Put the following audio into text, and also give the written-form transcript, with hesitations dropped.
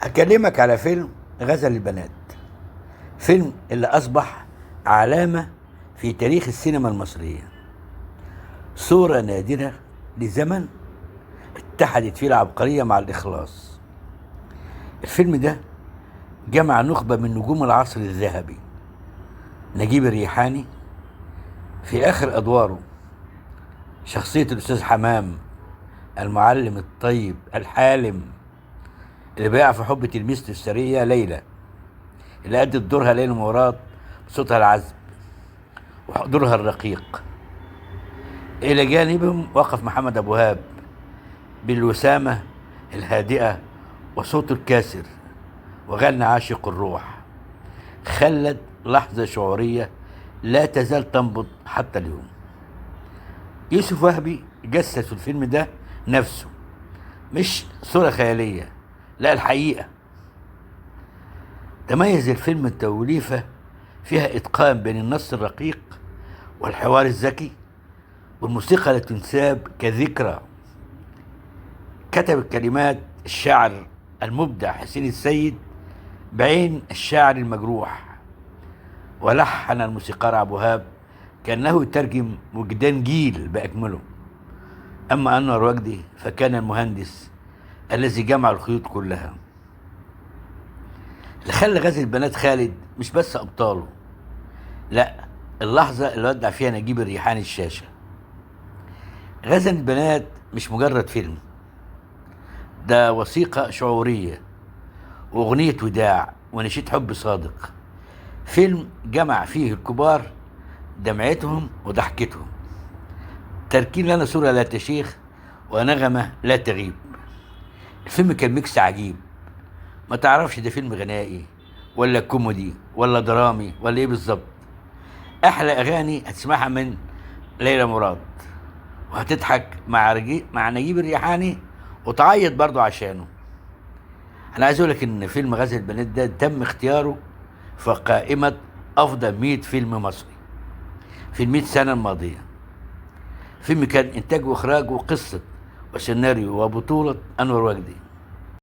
هكلمك على فيلم غزل البنات. فيلم اللي أصبح علامة في تاريخ السينما المصرية، صورة نادرة لزمن اتحدت فيه العبقرية مع الإخلاص. الفيلم ده جمع نخبة من نجوم العصر الذهبي. نجيب الريحاني في آخر أدواره، شخصية الأستاذ حمام، المعلم الطيب الحالم اللي بيقع في حب تلميذته السرية ليلى، اللي أدت دورها ليلى مراد بصوتها العذب وحضورها الرقيق. إلى جانبهم وقف محمد أبو وهاب بالوسامة الهادئة وصوته الكاسر، وغنى عاشق الروح، خلد لحظة شعورية لا تزال تنبض حتى اليوم. يوسف وهبي جسد في الفيلم ده نفسه، مش صورة خيالية، لا الحقيقة. تميز الفيلم التوليفة فيها إتقان بين النص الرقيق والحوار الذكي والموسيقى التي تنساب كذكرى. كتب الكلمات الشاعر المبدع حسين السيد بعين الشاعر المجروح، ولحن الموسيقار عبد الوهاب كأنه يترجم وجدان جيل بأكمله. أما أنور وجدي فكان المهندس الذي جمع الخيوط كلها. اللي خلى غزل البنات خالد مش بس أبطاله، لا، اللحظة اللي ودع فيها نجيب الريحاني الشاشة. غزل البنات مش مجرد فيلم، ده وثيقة شعورية وأغنية وداع ونشيد حب صادق. فيلم جمع فيه الكبار دمعتهم وضحكتهم، تركين لنا صورة لا تشيخ ونغمة لا تغيب. الفيلم كان ميكس عجيب، ما تعرفش ده فيلم غنائي ولا كوميدي ولا درامي ولا ايه بالظبط. احلى اغاني هتسمعها من ليلى مراد، وهتضحك مع نجيب الريحاني وتعيط برضو عشانه. انا عايز اقولك ان فيلم غزل البنات ده تم اختياره في قائمة افضل 100 فيلم مصري في ال100 سنة الماضية. فيلم كان انتاج واخراج وقصة وسيناريو وبطولة انور وجدي،